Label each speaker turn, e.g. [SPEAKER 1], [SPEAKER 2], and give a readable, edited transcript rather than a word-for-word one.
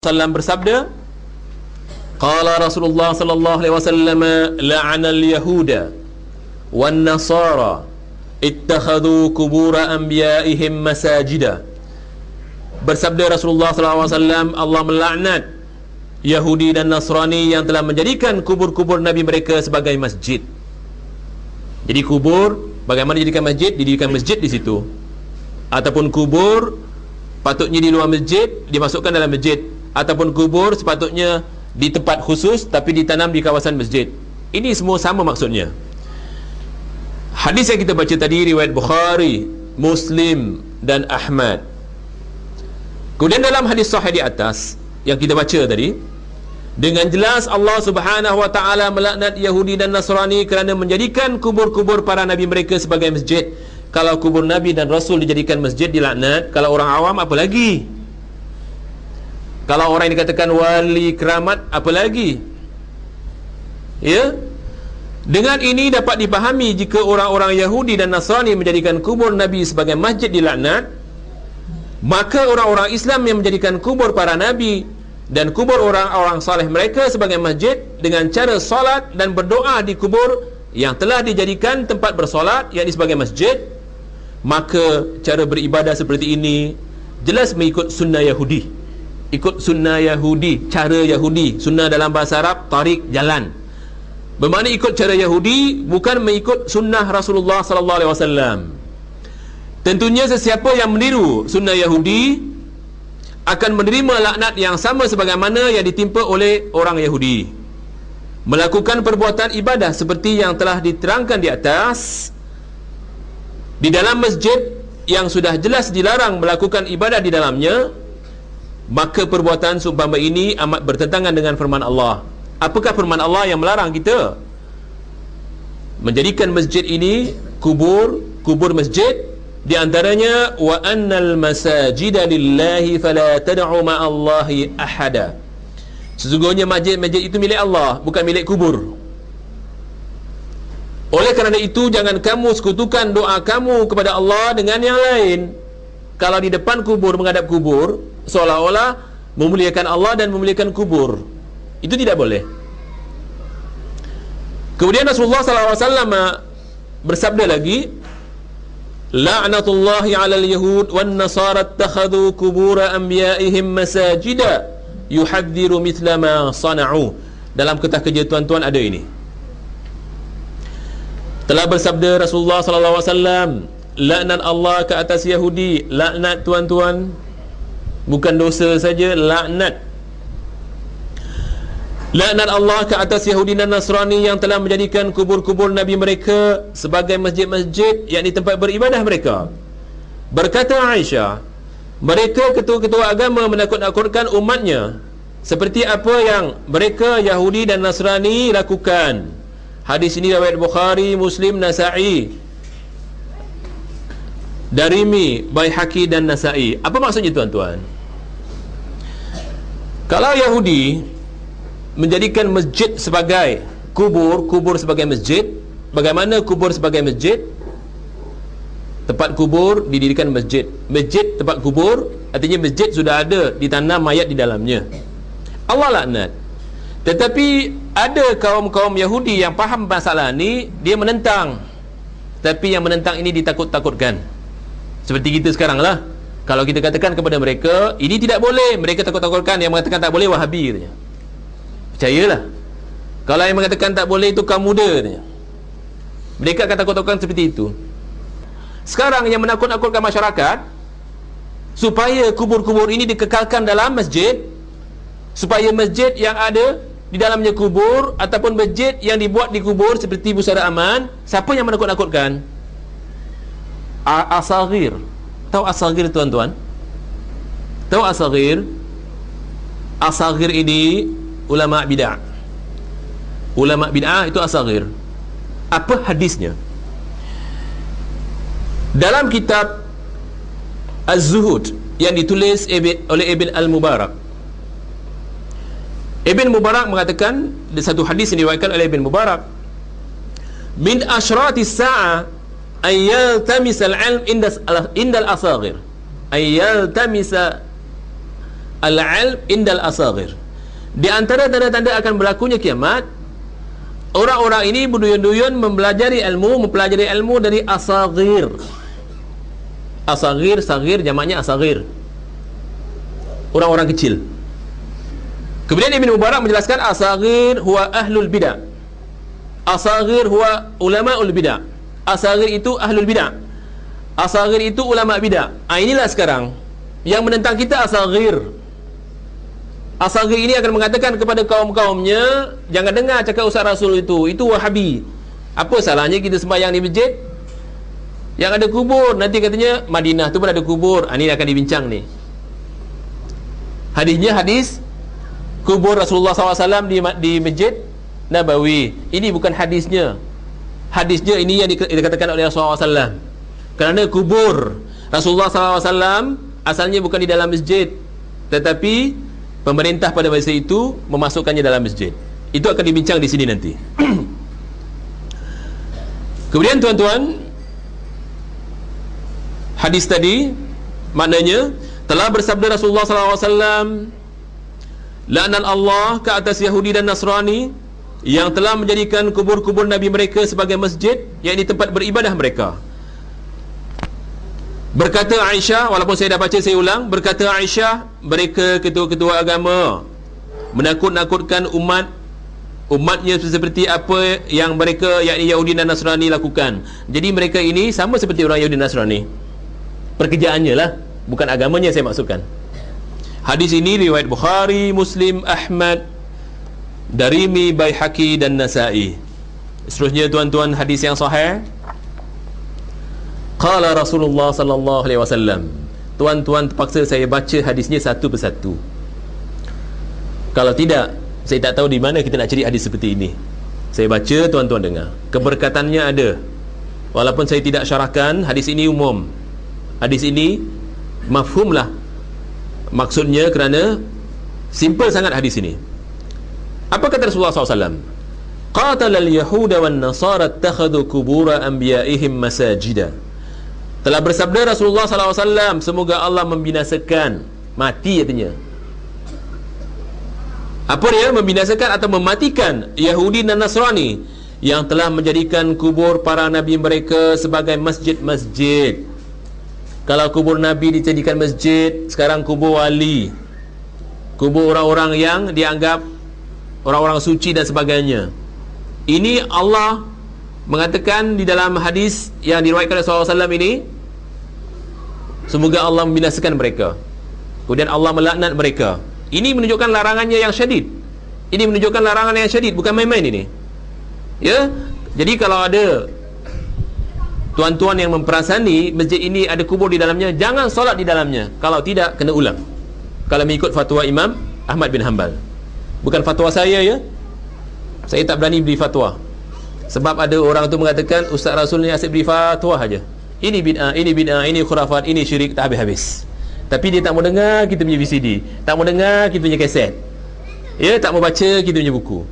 [SPEAKER 1] Sallam bersabda, qala Rasulullah sallallahu alaihi wasallam, la'ana al-yahuda wan nasara ittakhadhu qubur anbiya'ihim masajida. Bersabda Rasulullah sallallahu alaihi wasallam, Allah melaknat Yahudi dan Nasrani yang telah menjadikan kubur-kubur nabi mereka sebagai masjid. Jadi kubur, bagaimana dijadikan masjid? Didirikan masjid di situ. Ataupun kubur patutnya di luar masjid, dimasukkan dalam masjid. Ataupun kubur sepatutnya di tempat khusus tapi ditanam di kawasan masjid. Ini semua sama maksudnya. Hadis yang kita baca tadi riwayat Bukhari, Muslim dan Ahmad. Kemudian dalam hadis sahih di atas yang kita baca tadi, dengan jelas Allah Subhanahu wa taala melaknat Yahudi dan Nasrani kerana menjadikan kubur-kubur para nabi mereka sebagai masjid. Kalau kubur nabi dan rasul dijadikan masjid, dilaknat. Kalau orang awam, apa lagi? Kalau orang yang dikatakan wali keramat, apa lagi? Ya? Dengan ini dapat dipahami jika orang-orang Yahudi dan Nasrani menjadikan kubur nabi sebagai masjid dilaknat, maka orang-orang Islam yang menjadikan kubur para nabi dan kubur orang-orang saleh mereka sebagai masjid dengan cara solat dan berdoa di kubur yang telah dijadikan tempat bersolat, yakni sebagai masjid, maka cara beribadah seperti ini jelas mengikut sunnah Yahudi. Ikut sunnah Yahudi, cara Yahudi. Sunnah dalam bahasa Arab, tarik, jalan. Bermakna ikut cara Yahudi, bukan mengikut sunnah Rasulullah sallallahu alaihi wasallam. Tentunya sesiapa yang meniru sunnah Yahudi akan menerima laknat yang sama sebagaimana yang ditimpa oleh orang Yahudi. Melakukan perbuatan ibadah seperti yang telah diterangkan di atas di dalam masjid yang sudah jelas dilarang melakukan ibadah di dalamnya, maka perbuatan seumpama ini amat bertentangan dengan firman Allah. Apakah firman Allah yang melarang kita menjadikan masjid ini kubur masjid? Di antaranya, wa annal masajida lillahi fala tad'u ma'allahi ahada. Sesungguhnya masjid itu milik Allah, bukan milik kubur. Oleh kerana itu, jangan kamu sekutukan doa kamu kepada Allah dengan yang lain. Kalau di depan kubur, menghadap kubur, seolah-olah memuliakan Allah dan memuliakan kubur, itu tidak boleh. Kemudian Rasulullah SAW bersabda lagi, la'natullahi 'alal yahud wan nasara ittakhadhu qubur anbiya'ihim masajida yuhadziru mithla ma sana'u. Dalam kitab kerja tuan-tuan ada ini. Telah bersabda Rasulullah SAW, laknat Allah ke atas Yahudi. Laknat tuan-tuan, bukan dosa saja, laknat. Laknat Allah ke atas Yahudi dan Nasrani yang telah menjadikan kubur-kubur nabi mereka sebagai masjid-masjid, yakni tempat beribadah mereka. Berkata Aisyah, mereka ketua-ketua agama menakut-nakutkan umatnya seperti apa yang mereka Yahudi dan Nasrani lakukan. Hadis ini riwayat Bukhari, Muslim, Nasa'i, Darimi, Baihaqi dan Nasa'i. Apa maksudnya tuan-tuan? Kalau Yahudi menjadikan masjid sebagai kubur sebagai masjid, bagaimana kubur sebagai masjid? Tempat kubur didirikan masjid. Masjid tempat kubur, artinya masjid sudah ada ditanam mayat di dalamnya. Allah laknat. Tetapi ada kaum-kaum Yahudi yang faham masalah ni, dia menentang. Tapi yang menentang ini ditakut-takutkan. Seperti kita sekarang lah. Kalau kita katakan kepada mereka ini tidak boleh, mereka takut-takutkan. Yang mengatakan tak boleh Wahabi katanya. Percayalah, kalau yang mengatakan tak boleh itu kaum muda katanya. Mereka akan takut-takutkan seperti itu. Sekarang yang menakut-nakutkan masyarakat supaya kubur-kubur ini dikekalkan dalam masjid, supaya masjid yang ada di dalamnya kubur ataupun masjid yang dibuat di kubur seperti Pusara Aman. Siapa yang menakut-nakutkan? Asagir. Tahu asagir tuan-tuan? Tahu asagir? Asagir ini ulama bid'ah. Ulama bid'ah itu asagir. Apa hadisnya? Dalam kitab Az-Zuhud yang ditulis oleh Ibn Al-Mubarak, Ibn Mubarak mengatakan, di satu hadis yang diriwayatkan oleh Ibn Mubarak, min asyratis sa'ah ayyaltamisa al-'ilm indal asagir, ayyaltamisa al-'ilm indal asaghir. Di antara tanda-tanda akan berlakunya kiamat, orang-orang ini berduyun-duyun mempelajari ilmu dari asaghir. Asaghir, saghir jamaknya asaghir, orang-orang kecil. Kemudian Ibn Mubarak menjelaskan asaghir huwa ahlul bidah, asaghir huwa ulamaul bidah. Asaghir itu ahlul bidah, asaghir itu ulama bidah. Inilah sekarang yang menentang kita asaghir. Asaghir ini akan mengatakan kepada kaum-kaumnya, jangan dengar cakap Ustaz Rasul itu Wahabi. Apa salahnya kita sembahyang di masjid yang ada kubur? Nanti katanya Madinah tu pun ada kubur. Ini akan dibincang ni. Hadisnya hadis kubur Rasulullah SAW di Masjid Nabawi. Ini bukan hadisnya. Hadisnya ini yang dikatakan oleh Rasulullah SAW. Kerana kubur Rasulullah SAW asalnya bukan di dalam masjid, tetapi pemerintah pada masa itu memasukkannya dalam masjid. Itu akan dibincang di sini nanti. Kemudian tuan-tuan, hadis tadi maknanya telah bersabda Rasulullah SAW, laknat Allah ke atas Yahudi dan Nasrani yang telah menjadikan kubur-kubur Nabi mereka sebagai masjid, yakni tempat beribadah mereka. Berkata Aisyah, walaupun saya dah baca, saya ulang. Berkata Aisyah, mereka ketua-ketua agama menakut-nakutkan umatnya seperti apa yang mereka, yakni Yahudi dan Nasrani, lakukan. Jadi mereka ini sama seperti orang Yahudi dan Nasrani, pekerjaannya lah, bukan agamanya saya maksudkan. Hadis ini riwayat Bukhari, Muslim, Ahmad, Darimi, Baihaqi dan Nasa'i. Seterusnya tuan-tuan, hadis yang sahih. Qala Rasulullah sallallahu alaihi wasallam. Tuan-tuan, terpaksa saya baca hadisnya satu persatu. Kalau tidak, saya tak tahu di mana kita nak cari hadis seperti ini. Saya baca, tuan-tuan dengar. Keberkatannya ada. Walaupun saya tidak syarahkan, hadis ini umum. Hadis ini mafhumlah maksudnya, kerana simple sangat hadis ini. Apa kata Rasulullah SAW? Qatalal yahuda wan nasara ittakhadhu kubura anbiya'ihim masajida. Telah bersabda Rasulullah SAW, semoga Allah membinasakan, mati katanya. Apa dia? Membinasakan atau mematikan Yahudi dan Nasrani yang telah menjadikan kubur para nabi mereka sebagai masjid-masjid. Kalau kubur Nabi dijadikan masjid, sekarang kubur wali, kubur orang-orang yang dianggap orang-orang suci dan sebagainya. Ini Allah mengatakan di dalam hadis yang diriwayatkan oleh Rasulullah SAW ini, semoga Allah membinasakan mereka, kemudian Allah melaknat mereka. Ini menunjukkan larangannya yang syadid. Ini menunjukkan larangan yang syadid, bukan main-main ini. Ya, jadi kalau ada tuan-tuan yang memperasani masjid ini ada kubur di dalamnya, jangan solat di dalamnya. Kalau tidak, kena ulang. Kalau mengikut fatwa Imam Ahmad bin Hanbal. Bukan fatwa saya, ya. Saya tak berani beri fatwa. Sebab ada orang tu mengatakan Ustaz Rasul ni asyik beri fatwa saja. Ini bid'ah, ini khurafat, ini syirik, tak habis-habis. Tapi dia tak mau dengar kita punya VCD, tak mau dengar kita punya kaset, ya, tak mau baca kita punya buku.